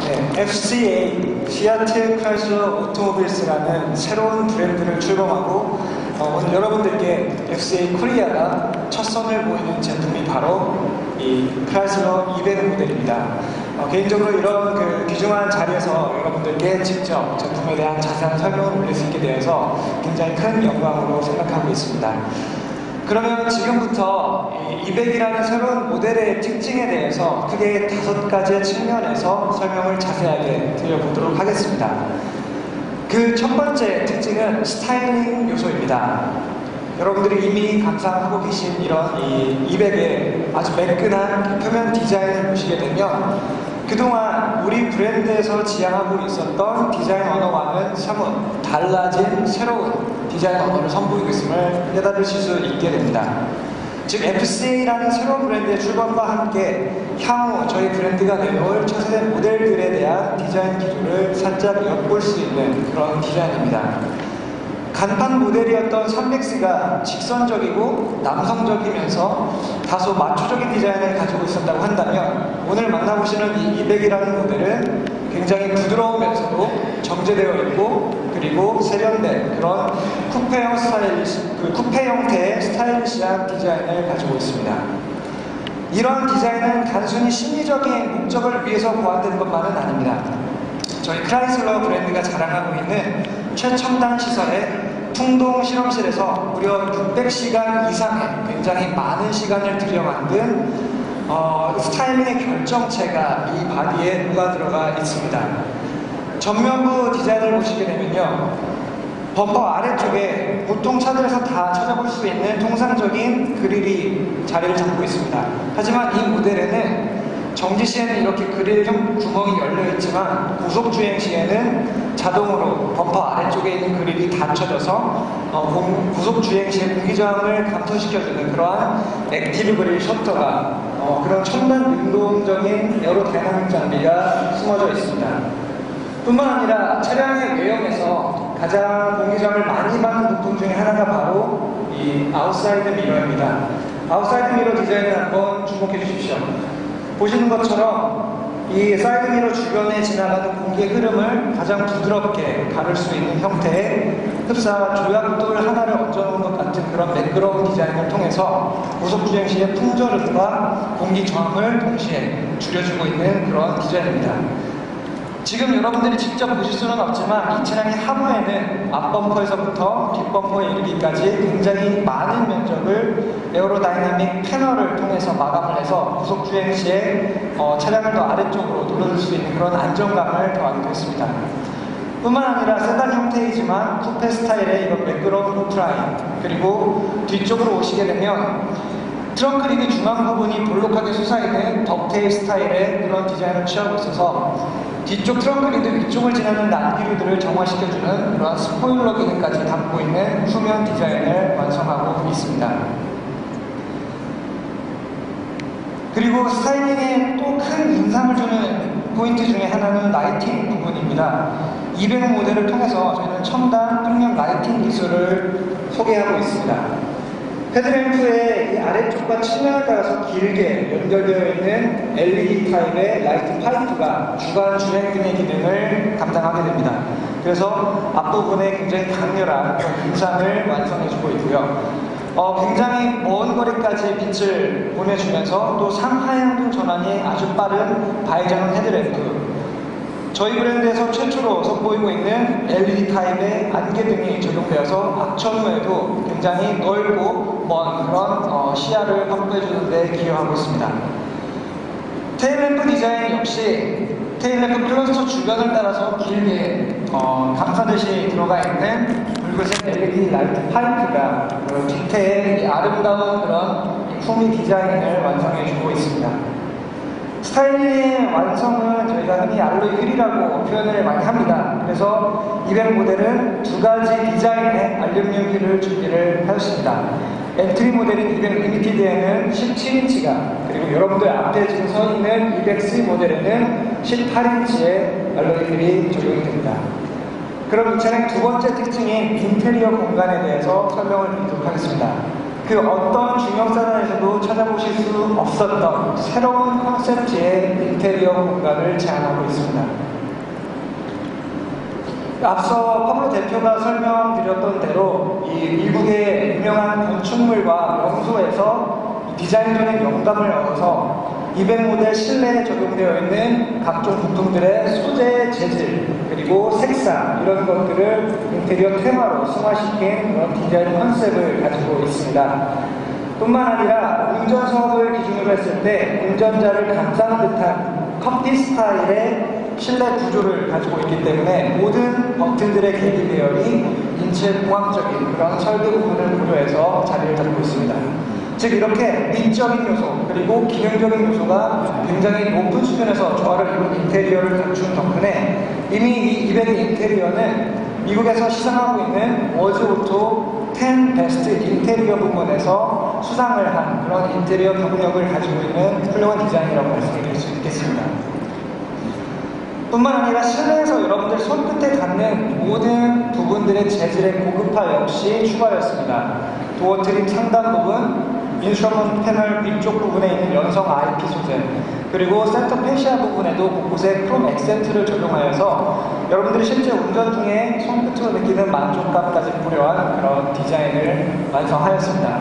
네, FCA, 시아트 크라이슬러 오토모빌스라는 새로운 브랜드를 출범하고 오늘 여러분들께 FCA 코리아가 첫 선을 보이는 제품이 바로 이 크라이슬러 200 모델입니다. 개인적으로 이런 귀중한 자리에서 여러분들께 직접 제품에 대한 자세한 설명을 올릴 수 있게 되어서 굉장히 큰 영광으로 생각하고 있습니다. 그러면 지금부터 이 200이라는 새로운 모델의 특징에 대해서 크게 5가지의 측면에서 설명을 자세하게 드려보도록 하겠습니다. 그 첫 번째 특징은 스타일링 요소입니다. 여러분들이 이미 감상하고 계신 이런 이 200의 아주 매끈한 표면 디자인을 보시게 되면 그동안 우리 브랜드에서 지향하고 있었던 디자인 언어와는 사뭇 달라진 새로운 디자인 언어를 선보이고 있음을 깨달으실 수 있게 됩니다. 즉 FCA라는 새로운 브랜드의 출범과 함께 향후 저희 브랜드가 내놓을 차세대 모델들에 대한 디자인 기조를 살짝 엿볼 수 있는 그런 디자인입니다. 간판 모델이었던 300C가 직선적이고 남성적이면서 다소 마초적인 디자인을 가지고 있었다고 한다면 오늘 만나보시는 이 200이라는 모델은 굉장히 부드러우면서도 정제되어 있고 그리고 세련된 그런 쿠페 형태의 스타일리시한 디자인을 가지고 있습니다. 이러한 디자인은 단순히 심리적인 목적을 위해서 고안된 것만은 아닙니다. 저희 크라이슬러 브랜드가 자랑하고 있는 최첨단 시설의 풍동 실험실에서 무려 600시간 이상의 굉장히 많은 시간을 들여 만든 스타일링의 결정체가 이 바디에 녹아들어가 있습니다. 전면부 디자인을 보시게 되면요, 범퍼 아래쪽에 보통 차들에서 다 찾아볼 수 있는 통상적인 그릴이 자리를 잡고 있습니다. 하지만 이 모델에는 정지 시에는 이렇게 그릴형 구멍이 열려 있지만 고속 주행 시에는 자동으로 범퍼 아래쪽에 있는 그릴이 닫혀져서 고속 주행 시에 공기 저항을 감소시켜주는 그러한 액티브 그릴 셔터가 그런 첨단 능동적인 에어로다이나믹 장비가 숨어져 있습니다. 뿐만 아니라 차량의 외형에서 가장 공기 저항을 많이 받는 부품 중에 하나가 바로 이 아웃사이드 미러입니다. 아웃사이드 미러 디자인을 한번 주목해 주십시오. 보시는 것처럼 이 사이드미러 주변에 지나가는 공기의 흐름을 가장 부드럽게 가를 수 있는 형태의 흡사 조약돌 하나를 얹어놓은 것 같은 그런 매끄러운 디자인을 통해서 고속주행 시의 풍절음과 공기 저항을 동시에 줄여주고 있는 그런 디자인입니다. 지금 여러분들이 직접 보실 수는 없지만 이 차량의 하부에는 앞범퍼에서부터 뒷범퍼에 이르기까지 굉장히 많은 면적을 에어로다이나믹 패널을 통해서 마감을 해서 고속주행 시에 차량을 더 아래쪽으로 돌려줄 수 있는 그런 안정감을 더하기도 했습니다. 뿐만 아니라 세단 형태이지만 쿠페 스타일의 이런 매끄러운 루프라인, 그리고 뒤쪽으로 오시게 되면 트렁크 리드 중앙 부분이 볼록하게 솟아있는 덕테일 스타일의 그런 디자인을 취하고 있어서 뒤쪽 트렁크 리드 위쪽을 지나는 난기류들을 정화시켜주는 그런 스포일러 기능까지 담고 있는 후면 디자인을 완성하고 있습니다. 그리고 스타일링에 또 큰 인상을 주는 포인트 중에 하나는 라이팅 부분입니다. 200 모델을 통해서 저희는 첨단 프리미엄 라이팅 기술을 소개하고 있습니다. 헤드램프의 이 아래쪽과 측면을 따라서 길게 연결되어 있는 LED 타입의 라이트 파이프가 주간 주행등의 기능을 감당하게 됩니다. 그래서 앞부분에 굉장히 강렬한 인상을 완성해주고 있고요. 굉장히 먼 거리까지 빛을 보내주면서 또 상하향등 전환이 아주 빠른 바이저넌 헤드램프, 저희 브랜드에서 최초로 선보이고 있는 LED 타입의 안개등이 적용되어서 악천 후에도 굉장히 넓고 먼 그런 시야를 확보해주는 데 기여하고 있습니다. 테일램프 디자인 역시 테일램프 클러스터 주변을 따라서 길게 감싸듯이 들어가 있는 붉은색 LED 라이트 파이프가 뒤태의 이 아름다운 그런 풍미 디자인을 완성해주고 있습니다. 스타일링의 완성은 저희가 흔히 알로이 휠이라고 표현을 많이 합니다. 그래서 200 모델은 2가지 디자인의 알루미늄 휠을 준비를 하였습니다. 엔트리 모델인 200 리미티드에는 17인치가, 그리고 여러분들 앞에 지금 서 있는 200C 모델에는 18인치의 알로이 휠이 적용이 됩니다. 그럼 이 차량 두 번째 특징인 인테리어 공간에 대해서 설명을 드리도록 하겠습니다. 그 어떤 중형사단에서도 찾아보실 수 없었던 새로운 컨셉트의 인테리어 공간을 제안하고 있습니다. 앞서 파블로 대표가 설명드렸던 대로 이 미국의 유명한 건축물과 명소에서 디자인적인 영감을 얻어서 200모델 실내에 적용되어 있는 각종 부품들의 소재 재질 그리고 색상 이런 것들을 인테리어 테마로 승화시킨 그런 디자인 컨셉을 가지고 있습니다. 뿐만 아니라 운전 수업을 기준으로 했을 때 운전자를 감싸는 듯한 커피 스타일의 실내 구조를 가지고 있기 때문에 모든 버튼들의 계기 배열이 인체 공학적인 그런 설계 부분을 고려해서 자리를 잡고 있습니다. 즉 이렇게 미적인 요소 그리고 기능적인 요소가 굉장히 높은 수준에서 조화를 이룬 인테리어를 갖춘 덕분에 이미 이 200의 인테리어는 미국에서 시상하고 있는 월드오토 10 베스트 인테리어 부문에서 수상을 한 그런 인테리어 경력을 가지고 있는 훌륭한 디자인이라고 말씀드릴 수 있겠습니다. 뿐만 아니라 실내에서 여러분들 손끝에 닿는 모든 부분들의 재질의 고급화 역시 추가였습니다. 도어 트림 상단 부분, 인스트루먼트 패널 위쪽 부분에 있는 연성 IP 소재, 그리고 센터 페시아 부분에도 곳곳에 크롬 액센트를 적용하여서 여러분들이 실제 운전 중에 손끝으로 느끼는 만족감까지 고려한 그런 디자인을 완성하였습니다.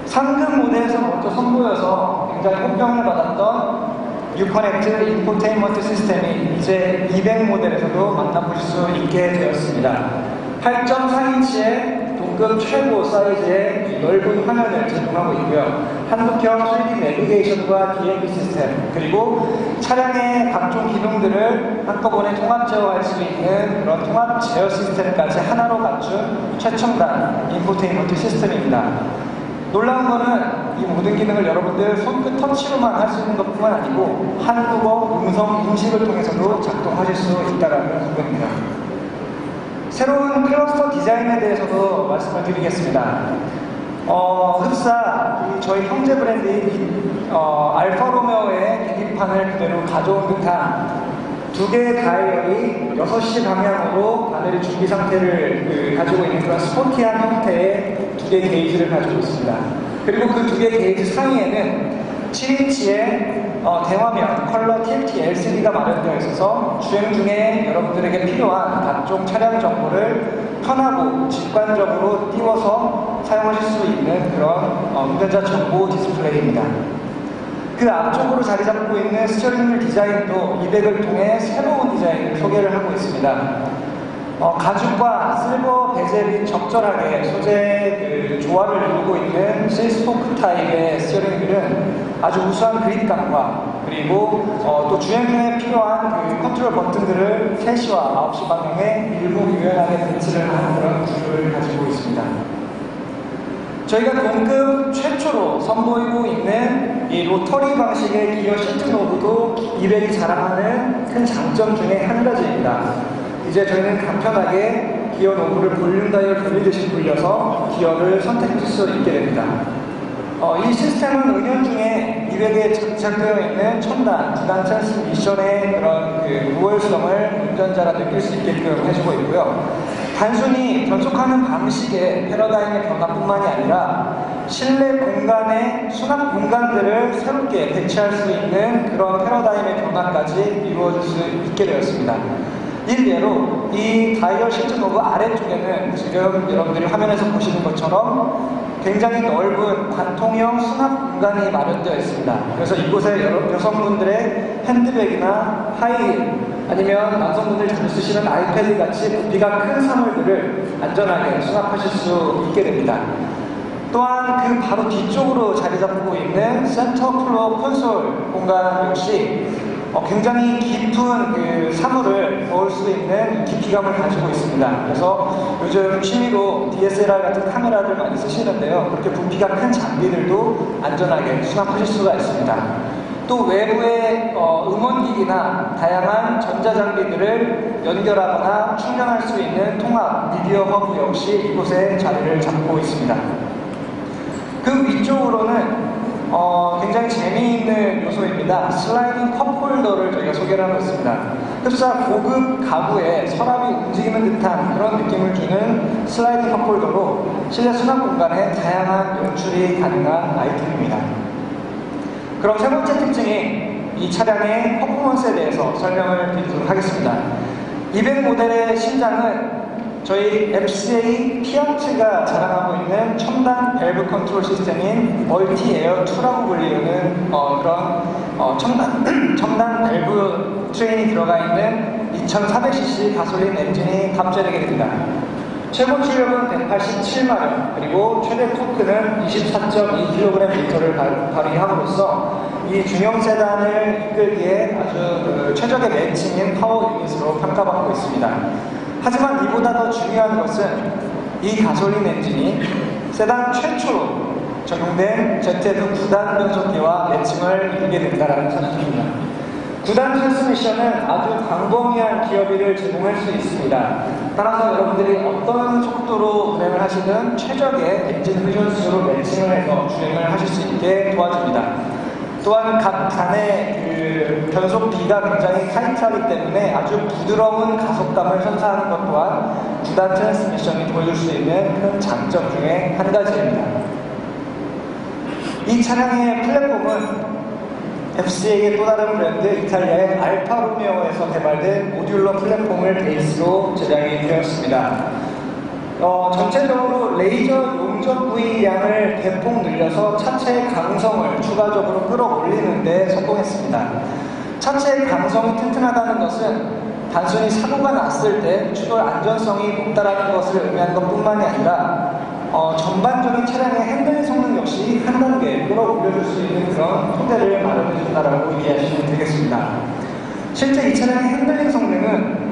상급 모델에서 먼저 선보여서 굉장히 호평을 받았던 유커넥트 인포테인먼트 시스템이 이제 200 모델에서도 만나보실 수 있게 되었습니다. 8.4인치의 동급 최고 사이즈의 넓은 화면을 제공하고 있고요. 한국형 3D 내비게이션과 DMB 시스템, 그리고 차량의 각종 기능들을 한꺼번에 통합 제어할 수 있는 그런 통합 제어 시스템까지 하나로 갖춘 최첨단 인포테인먼트 시스템입니다. 놀라운 거는 이 모든 기능을 여러분들 손끝 터치로만 할 수 있는 것뿐만 아니고 한국어 음성 인식을 통해서도 작동하실 수 있다는 부분입니다. 새로운 클러스터 디자인에 대해서도 말씀을 드리겠습니다. 흡사 저희 형제 브랜드인 알파 로메오의 계기판을 그대로 가져온 듯한 두 개의 다이얼이 6시 방향으로 바늘의 준비 상태를 가지고 있는 그런 스포티한 형태의 두 개의 게이지를 가지고 있습니다. 그리고 그 두 개의 게이지 상위에는 7인치의 대화면 컬러 TFT LCD가 마련되어 있어서 주행 중에 여러분들에게 필요한 각종 차량 정보를 편하고 직관적으로 띄워서 사용하실 수 있는 그런 운전자 정보 디스플레이입니다. 그 앞쪽으로 자리 잡고 있는 스티어링 휠 디자인도 200을 통해 새로운 디자인을 소개를 하고 있습니다. 가죽과 실버 베젤이 적절하게 소재 조화를 이루고 있는 실스포크 타입의 스티어링 휠은 아주 우수한 그립감과 그리고 또 주행 중에 필요한 그 컨트롤 버튼들을 3시와 9시 방향에 일목요연하게 배치를 하는 그런 구조를 가지고 있습니다. 저희가 동급 최초로 선보이고 있는 이 로터리 방식의 기어 시트 노브도 200이 자랑하는 큰 장점 중에 한 가지입니다. 이제 저희는 간편하게 기어 노브를 볼륨 다이얼 돌리듯이 돌려서 기어를 선택할 수 있게 됩니다. 이 시스템은 은연중에 200에 장착되어 있는 첨단 구단 트랜스미션의 그런 그 우월성을 운전자가 느낄 수 있게끔 해주고 있고요. 단순히 변속하는 방식의 패러다임의 변화뿐만이 아니라 실내 공간의 수납 공간들을 새롭게 배치할 수 있는 그런 패러다임의 변화까지 이루어질 수 있게 되었습니다. 일례로 이 다이얼 시트 노브 아래쪽에는 지금 여러분들이 화면에서 보시는 것처럼 굉장히 넓은 관통형 수납 공간이 마련되어 있습니다. 그래서 이곳에 여성분들의 핸드백이나 하이힐 아니면 남성분들이 자주 쓰시는 아이패드 같이 부피가 큰 사물들을 안전하게 수납하실 수 있게 됩니다. 또한 그 바로 뒤쪽으로 자리 잡고 있는 센터 플로어 콘솔 공간 역시 굉장히 깊은 그 사물을 넣을 수 있는 깊이감을 가지고 있습니다. 그래서 요즘 취미로 DSLR 같은 카메라들 많이 쓰시는데요. 그렇게 부피가 큰 장비들도 안전하게 수납하실 수가 있습니다. 또 외부의 음원기기나 다양한 전자장비들을 연결하거나 충전할 수 있는 통합 미디어 허브 역시 이곳에 자리를 잡고 있습니다. 그 위쪽으로는 굉장히 재미있는 요소입니다. 슬라이딩 컵홀더를 저희가 소개를 하고 있습니다. 흡사 고급 가구에 서랍이 움직이는 듯한 그런 느낌을 주는 슬라이딩 컵홀더로 실내 수납 공간에 다양한 연출이 가능한 아이템입니다. 그럼 세 번째 특징인 이 차량의 퍼포먼스에 대해서 설명을 드리도록 하겠습니다. 200 모델의 신장은 저희 FCA 피아트가 자랑하고 있는 첨단 밸브 컨트롤 시스템인 멀티 에어 2라고 불리는 첨단 밸브 트레인이 들어가 있는 2400cc 가솔린 엔진이 갑자되게 됩니다. 최고 출력은 187마력, 그리고 최대 토크는 24.2kgm를 발휘함으로써 이 중형 세단을 이끌기에 아주 최적의 매칭인 파워 유닛으로 평가받고 있습니다. 하지만 이보다 더 중요한 것은 이 가솔린 엔진이 세단 최초로 적용된 ZF 9단 변속기와 매칭을 이루게 된다는 사실입니다. 9단 트랜스미션은 아주 광범위한 기어비를 제공할 수 있습니다. 따라서 여러분들이 어떤 속도로 운행을 하시든 최적의 엔진 회전수로 매칭을 해서 주행을 하실 수 있게 도와줍니다. 또한 각 단의 변속비가 굉장히 타이트하기 때문에 아주 부드러운 가속감을 선사하는 것 또한 9단 트랜스미션이 보여줄 수 있는 큰 장점 중에 한 가지입니다. 이 차량의 플랫폼은 FCA의 또 다른 브랜드 이탈리아의 알파 로메오에서 개발된 모듈러 플랫폼을 베이스로 제작이 되었습니다. 전체적으로 레이저 용접 부위량을 대폭 늘려서 차체의 강성을 추가적으로 끌어올리는 데 성공했습니다. 차체의 강성이 튼튼하다는 것은 단순히 사고가 났을 때 추돌 안전성이 높다는 것을 의미하는 것뿐만이 아니라 전반적인 차량의 핸들 성능 역시 한 단계 끌어올려줄 수 있는 그런 토대를 마련해준다라고 이해하시면 되겠습니다. 실제 이 차량의 핸들링 성능은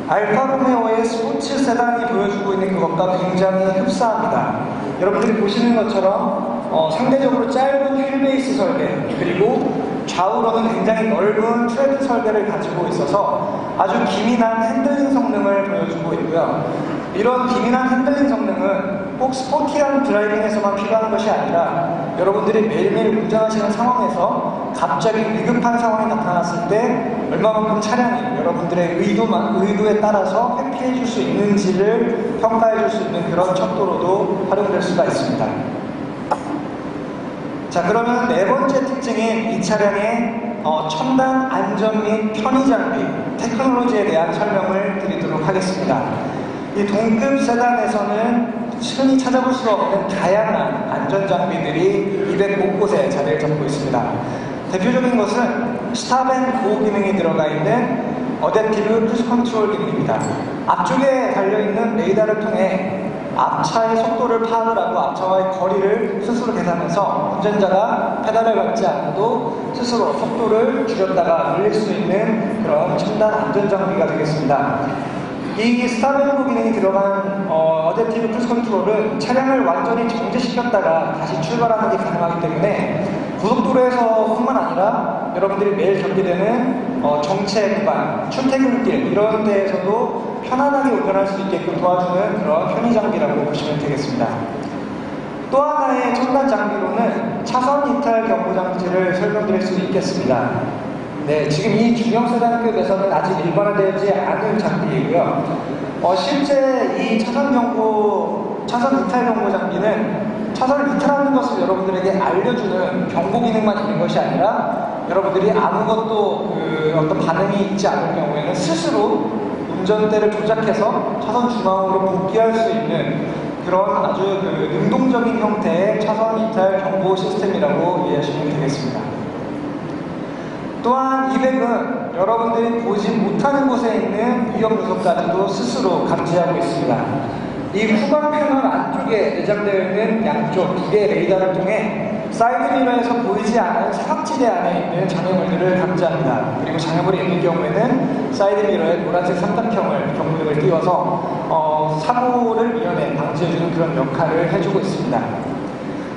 알파 로메오의 스포츠 세단이 보여주고 있는 그것과 굉장히 흡사합니다. 여러분들이 보시는 것처럼 상대적으로 짧은 휠베이스 설계, 그리고 좌우로는 굉장히 넓은 트레드 설계를 가지고 있어서 아주 기민한 핸들링 성능을 보여주고 있고요. 이런 기민한 핸들링 성능은 꼭 스포티한 드라이빙에서만 필요한 것이 아니라 여러분들이 매일매일 운전하시는 상황에서 갑자기 위급한 상황이 나타났을 때 얼마만큼 차량이 여러분들의 의도에 따라서 회피해 줄 수 있는지를 평가해 줄 수 있는 그런 척도로도 활용될 수가 있습니다. 자, 그러면 네 번째 특징인 이 차량의 첨단 안전 및 편의 장비, 테크놀로지에 대한 설명을 드리도록 하겠습니다. 이 동급 세단에서는 흔히 찾아볼 수 없는 다양한 안전 장비들이 200 곳곳에 자리를 잡고 있습니다. 대표적인 것은 스탑 앤 고 기능이 들어가 있는 어댑티브 크루즈 컨트롤 기능입니다. 앞쪽에 달려있는 레이더를 통해 앞차의 속도를 파악을 하고 앞차와의 거리를 스스로 계산해서 운전자가 페달을 밟지 않아도 스스로 속도를 줄였다가 늘릴 수 있는 그런 첨단 안전 장비가 되겠습니다. 이 스탑 앤 고 기능이 들어간 어댑티브 크루즈 컨트롤은 차량을 완전히 정지시켰다가 다시 출발하는 게 가능하기 때문에 고속도로에서뿐만 아니라 여러분들이 매일 겪게 되는 정체 구간, 출퇴근길 이런 데에서도 편안하게 운전할 수 있게끔 도와주는 그런 편의 장비라고 보시면 되겠습니다. 또 하나의 첨단 장비로는 차선 이탈 경고 장치를 설명드릴 수 있겠습니다. 네, 지금 이 중형 세단급에서는 아직 일반화되지 않은 장비이고요. 실제 이 차선 이탈 경고 장비는 차선을 이탈하는 것을 여러분들에게 알려주는 경고 기능만 있는 것이 아니라 여러분들이 아무것도 어떤 반응이 있지 않을 경우에는 스스로 운전대를 조작해서 차선 중앙으로 복귀할 수 있는 그런 아주 능동적인 형태의 차선 이탈 경보 시스템이라고 이해하시면 되겠습니다. 또한 200은 여러분들이 보지 못하는 곳에 있는 위험 요소까지도 스스로 감지하고 있습니다. 이 후방 패널 안쪽에 내장되어 있는 양쪽 두 개의 레이더를 통해 사이드 미러에서 보이지 않은 사각지대 안에 있는 장애물들을 감지합니다. 그리고 장애물이 있는 경우에는 사이드 미러에 노란색 삼각형을 경고등을 띄워서 사고를 미연에 방지해주는 그런 역할을 해주고 있습니다.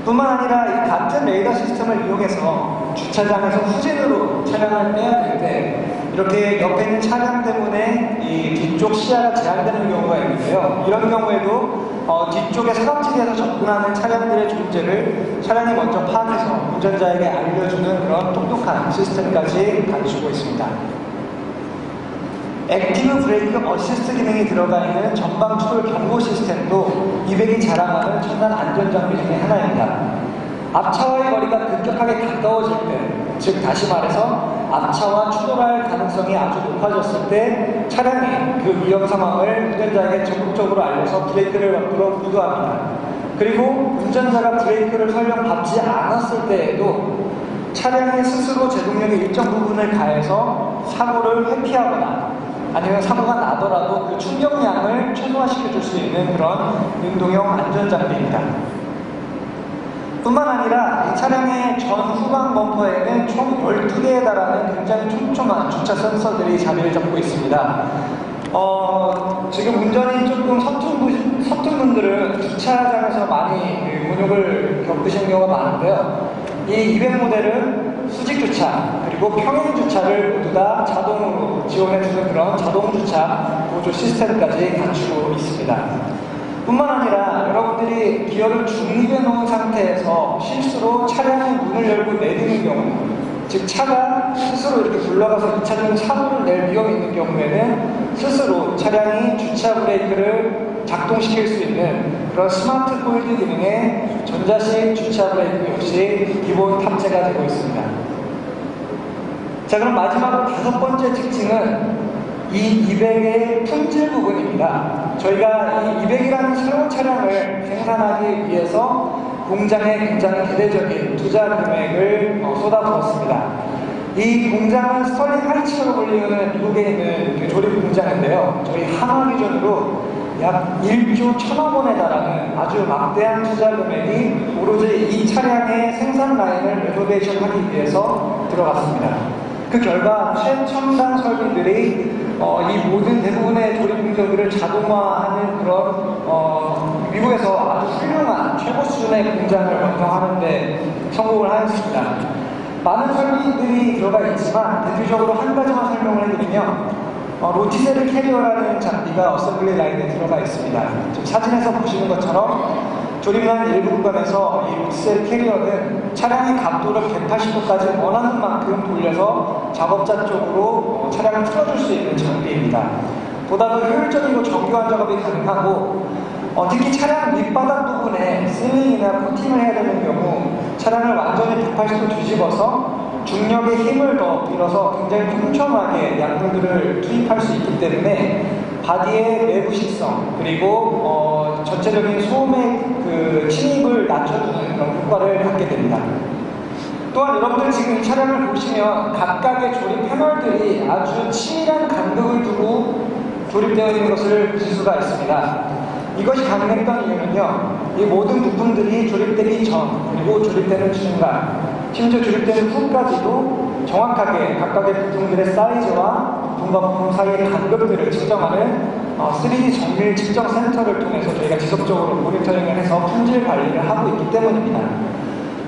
뿐만 아니라 이 같은 레이더 시스템을 이용해서 주차장에서 후진으로 차량을 빼야 될 때 이렇게 옆에 있는 차량 때문에 이 뒤쪽 시야가 제한되는 경우가 있는데요. 이런 경우에도 뒤쪽에 사각지대에서 접근하는 차량들의 존재를 차량이 먼저 파악해서 운전자에게 알려주는 그런 똑똑한 시스템까지 갖추고 있습니다. 액티브 브레이크 어시스트 기능이 들어가 있는 전방 추돌 경고 시스템도 200이 자랑하는 첨단 안전장비 중에 하나입니다. 앞차와의 거리가 급격하게 가까워질 때, 즉 다시 말해서 앞차와 추돌할 가능성이 아주 높아졌을 때 차량이 그 위험 상황을 운전자에게 적극적으로 알려서 브레이크를 밟도록 유도합니다. 그리고 운전자가 브레이크를 설령 밟지 않았을 때에도 차량이 스스로 제동력의 일정 부분을 가해서 사고를 회피하거나 아니면 사고가 나더라도 그 충격량을 최소화시켜줄 수 있는 그런 운동용 안전장비입니다. 뿐만 아니라 이 차량의 전 후방 범퍼에는 총 12개에 달하는 굉장히 촘촘한 주차 센서들이 자리를 잡고 있습니다. 지금 운전이 조금 서툰 분들은 주차장에서 많이 곤욕을 겪으시는 경우가 많은데요. 이 200 모델은 수직 주차 그리고 평행 주차를 모두 다 자동으로 지원해주는 그런 자동 주차 보조 시스템까지 갖추고 있습니다. 뿐만 아니라 여러분들이 기어를 중립해 놓은 상태에서 실수로 차량의 문을 열고 내리는 경우, 즉 차가 스스로 이렇게 굴러가서 2차전 사고를 낼 위험이 있는 경우에는 스스로 차량이 주차 브레이크를 작동시킬 수 있는 그런 스마트 홀드 기능의 전자식 주차 브레이크 역시 기본 탑재가 되고 있습니다. 자, 그럼 마지막으로 5번째 특징은 이 200의 품질 부분입니다. 저희가 이 200이라는 새로운 차량을 생산하기 위해서 공장에 굉장히 대대적인 투자 금액을 쏟아부었습니다. 이 공장은 스털링 하이츠라고 불리는 미국에 있는 조립 공장인데요. 저희 한화 기준으로 약 1조 1천억 원에 달하는 아주 막대한 투자 금액이 오로지 이 차량의 생산 라인을 레노베이션 하기 위해서 들어갔습니다. 그 결과 최첨단 설비들이 이 모든 대부분의 조립 공정들을 자동화하는 그런 미국에서 아주 훌륭한 최고 수준의 공장을 완성하는 데 성공을 하였습니다. 많은 설비들이 들어가 있지만 대표적으로 한 가지만 설명을 해드리면 로티셀 캐리어라는 장비가 어셈블리 라인에 들어가 있습니다. 지금 사진에서 보시는 것처럼 조립한 일부 구간에서 이 로티셀 캐리어는 차량의 각도를 180도까지 원하는 만큼 돌려서 작업자 쪽으로 차량을 틀어줄 수 있는 장비입니다. 보다 더 효율적이고 정교한 작업이 가능하고 특히 차량 밑바닥 부분에 실링이나 코팅을 해야 되는 경우 차량을 완전히 180도 뒤집어서 중력의 힘을 더 빌어서 굉장히 촘촘하게 양분들을 투입할 수 있기 때문에 바디의 내부 식성 그리고 전체적인 소음의 그 침입을 낮춰주는 그런 효과를 갖게 됩니다. 또한 여러분들 지금 이 차량을 보시면 각각의 조립 패널들이 아주 치밀한 간극을 두고 조립되어 있는 것을 보실 수가 있습니다. 이것이 가능했던 이유는요, 이 모든 부품들이 조립되기 전 그리고 조립되는 순간 심지어 조립되는 후까지도 정확하게 각각의 부품들의 사이즈와 부품과 부품 사이의 간격들을 측정하는 3D 정밀 측정 센터를 통해서 저희가 지속적으로 모니터링을 해서 품질 관리를 하고 있기 때문입니다.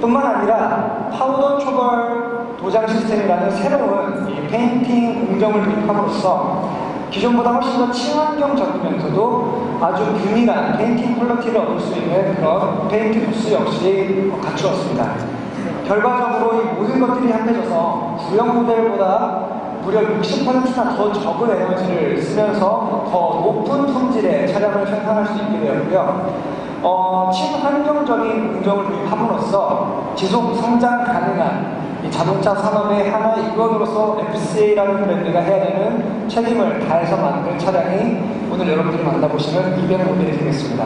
뿐만 아니라 파우더 초벌 도장 시스템이라는 새로운 이 페인팅 공정을 도입함으로써 기존보다 훨씬 더 친환경적이면서도 아주 균일한 페인팅 퀄리티를 얻을 수 있는 그런 페인트 부스 역시 갖추었습니다. 결과적으로 이 모든 것들이 합해져서 구형 모델보다 무려 60%나 더 적은 에너지를 쓰면서 더 높은 품질의 차량을 생산할 수 있게 되었고요. 친환경적인 공정을 도입함으로써 지속 성장 가능한 이 자동차 산업의 하나의 일원으로서 FCA라는 브랜드가 해야 되는 책임을 다해서 만든 차량이 오늘 여러분들이 만나보시는 200 모델이 되겠습니다.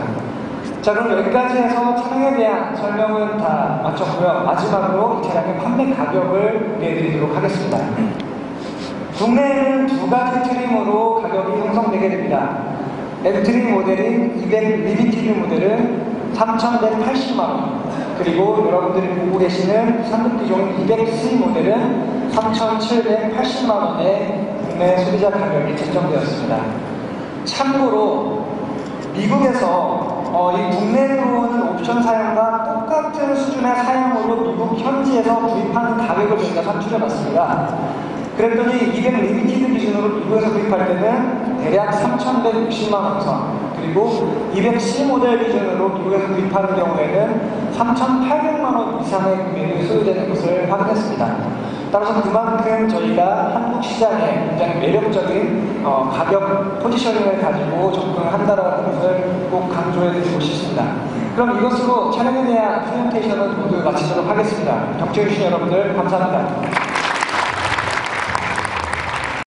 자, 그럼 여기까지 해서 차량에 대한 설명은 다 마쳤고요. 마지막으로 이 차량의 판매 가격을 내드리도록 하겠습니다. 국내에는 2가지 트림으로 가격이 형성되게 됩니다. M트림 모델인 200 리미티드 모델은 3,180만원, 그리고 여러분들이 보고 계시는 상급기종 200C 모델은 3,780만원의 국내 소비자 가격이 책정되었습니다. 참고로 미국에서 이 국내 들어오는 옵션 사양과 똑같은 수준의 사양으로 미국 현지에서 구입하는 가격을 저희가 산출해봤습니다. 그랬더니 200 리미티드 기준으로 미국에서 구입할 때는 대략 3,160만 원 선, 그리고 200C 모델 기준으로 미국에서 구입하는 경우에는 3,800만 원 이상의 금액이 소요되는 것을 확인했습니다. 따라서 그만큼 저희가 한국 시장에 굉장히 매력적인 가격 포지셔닝을 가지고 접근한다는 것을 꼭 강조해드리고 싶습니다. 그럼 이것으로 촬영에 대한 프레젠테이션을 모두 마치도록 하겠습니다. 경청해주신 여러분들 감사합니다.